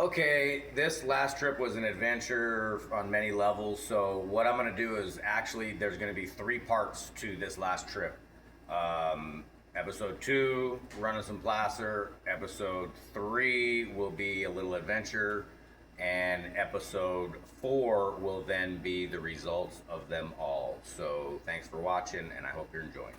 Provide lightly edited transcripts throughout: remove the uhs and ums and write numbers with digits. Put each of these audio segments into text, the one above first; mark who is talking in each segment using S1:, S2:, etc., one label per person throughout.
S1: Okay, this last trip was an adventure on many levels. So what I'm gonna do is actually there's gonna be three parts to this last trip. Episode 2, running some placer. Episode 3 will be a little adventure, and episode 4 will then be the results of them all. So thanks for watching, and I hope you're enjoying.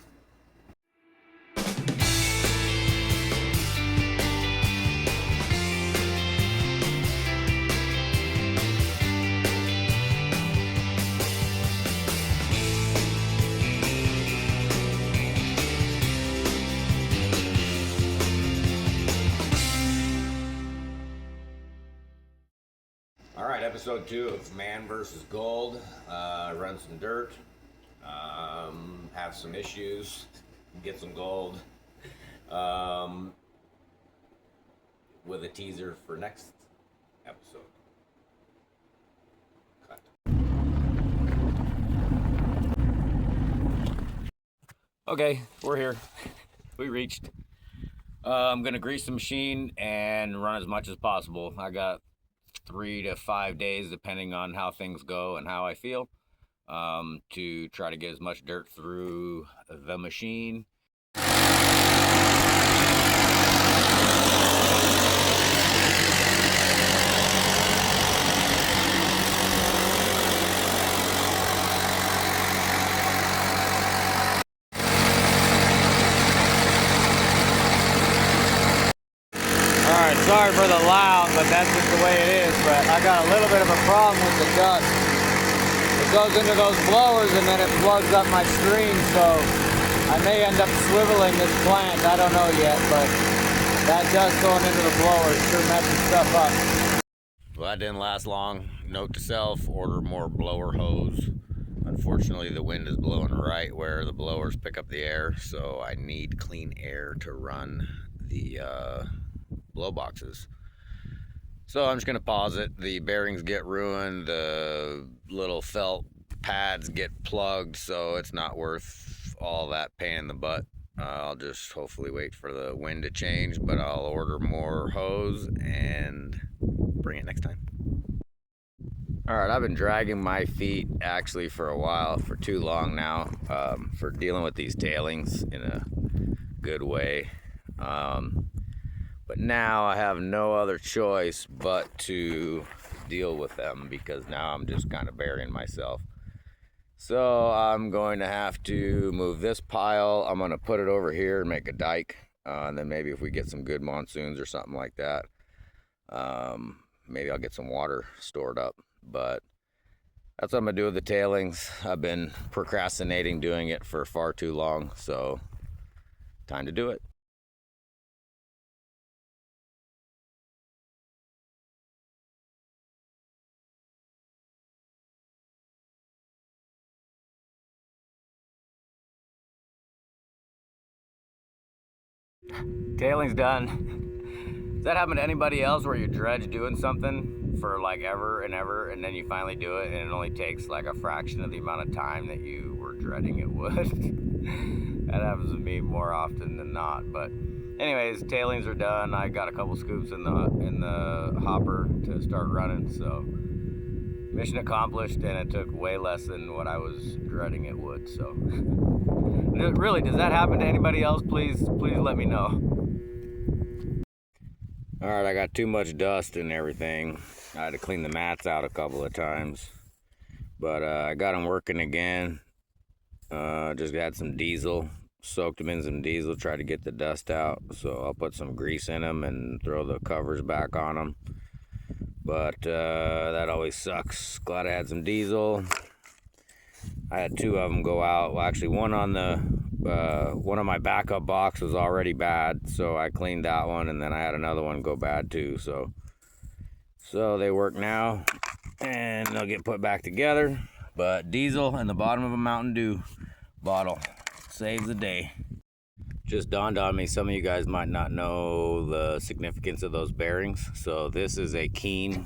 S1: All right, episode 2 of Man versus Gold. Run some dirt, have some issues, get some gold, with a teaser for next episode. Cut. Okay, we're here. We reached. I'm gonna grease the machine and run as much as possible. I got 3 to 5 days, depending on how things go and how I feel, to try to get as much dirt through the machine. Alright, sorry for the loud, but that's just the way it is. But I got a little bit of a problem with the dust. It goes into those blowers and then it plugs up my screen, so I may end up swiveling this plant. I don't know yet, but that dust going into the blowers sure messing stuff up. Well, that didn't last long. Note to self, order more blower hose. Unfortunately, the wind is blowing right where the blowers pick up the air, so I need clean air to run the blow boxes. So I'm just gonna pause it. The bearings get ruined, the little felt pads get plugged, so it's not worth all that pain in the butt. I'll just hopefully wait for the wind to change, but I'll order more hose and bring it next time. All right, I've been dragging my feet actually for a while, for too long now, for dealing with these tailings in a good way. But now I have no other choice but to deal with them, because now I'm just kind of burying myself. So I'm going to have to move this pile. I'm going to put it over here and make a dike. And then maybe if we get some good monsoons or something like that, maybe I'll get some water stored up. But that's what I'm going to do with the tailings. I've been procrastinating doing it for far too long, so time to do it. Tailing's done. Does that happen to anybody else where you dredge doing something for like ever and ever, and then you finally do it and it only takes like a fraction of the amount of time that you were dreading it would? That happens to me more often than not. But anyways, tailings are done. I got a couple scoops in the hopper to start running, so mission accomplished, and it took way less than what I was dreading it would. So really, does that happen to anybody else? Please let me know. All right, I got too much dust and everything. I had to clean the mats out a couple of times, but I got them working again. Just got some diesel, soaked them in some diesel, tried to get the dust out. So I'll put some grease in them and throw the covers back on them. But that always sucks. Glad I had some diesel. I had 2 of them go out. Well, actually, one on my backup box was already bad, so I cleaned that one, and then I had another one go bad too. So they work now, and they'll get put back together. But diesel in the bottom of a Mountain Dew bottle saves the day. Just dawned on me, some of you guys might not know the significance of those bearings. So this is a Keen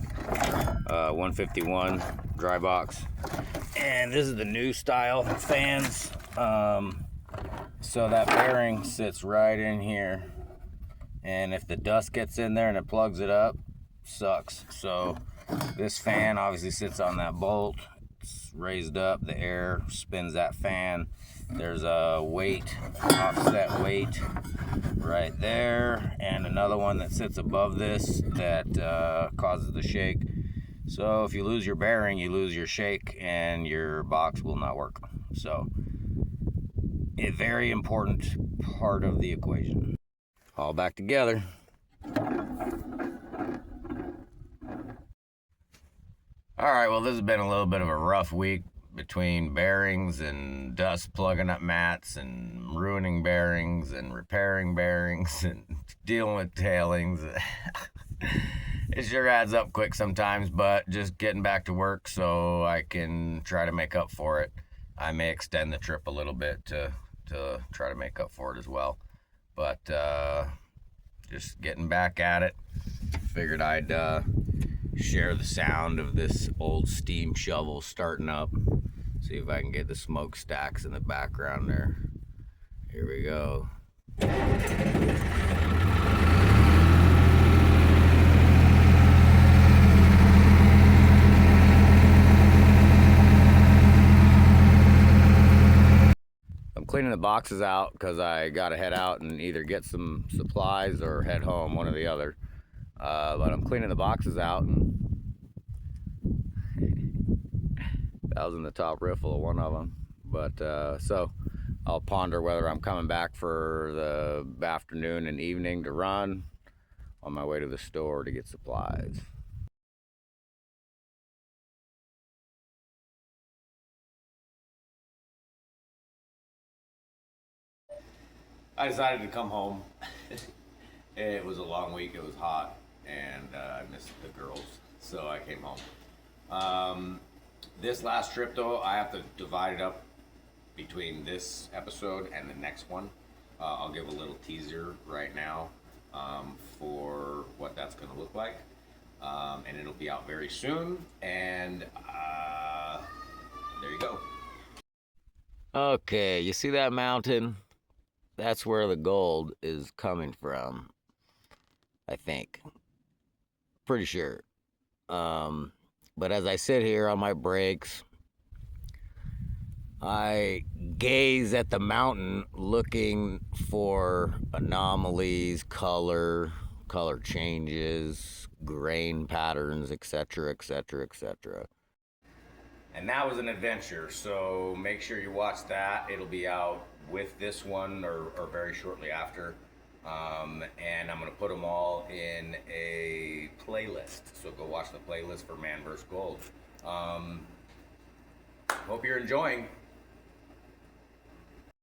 S1: 151 dry box, and this is the new style fans. So that bearing sits right in here, and if the dust gets in there and it plugs it up, sucks. So this fan obviously sits on that bolt. It's raised up, the air spins that fan. There's a weight, offset weight right there, and another one that sits above this that causes the shake. So if you lose your bearing, you lose your shake, and your box will not work. So a very important part of the equation. All back together. All right, well, this has been a little bit of a rough week between bearings and dust plugging up mats and ruining bearings and repairing bearings and dealing with tailings. It sure adds up quick sometimes, but just getting back to work so I can try to make up for it. I may extend the trip a little bit to try to make up for it as well. But just getting back at it. Figured I'd share the sound of this old steam shovel starting up. See if I can get the smokestacks in the background there. Here we go. I'm cleaning the boxes out because I gotta head out and either get some supplies or head home, one or the other. But I'm cleaning the boxes out, and that was in the top riffle of one of them. But so I'll ponder whether I'm coming back for the afternoon and evening to run on my way to the store to get supplies. I decided to come home. It was a long week, it was hot, and I missed the girls, so I came home. This last trip though, I have to divide it up between this episode and the next one. I'll give a little teaser right now for what that's going to look like, and it'll be out very soon, and there you go. Okay, you see that mountain? That's where the gold is coming from, I think. Pretty sure. But as I sit here on my brakes, I gaze at the mountain looking for anomalies, color changes, grain patterns, etc., etc., etc. And that was an adventure, so make sure you watch that. It'll be out with this one or very shortly after. And I'm going to put them all in a playlist. So go watch the playlist for Man vs. Gold. Hope you're enjoying.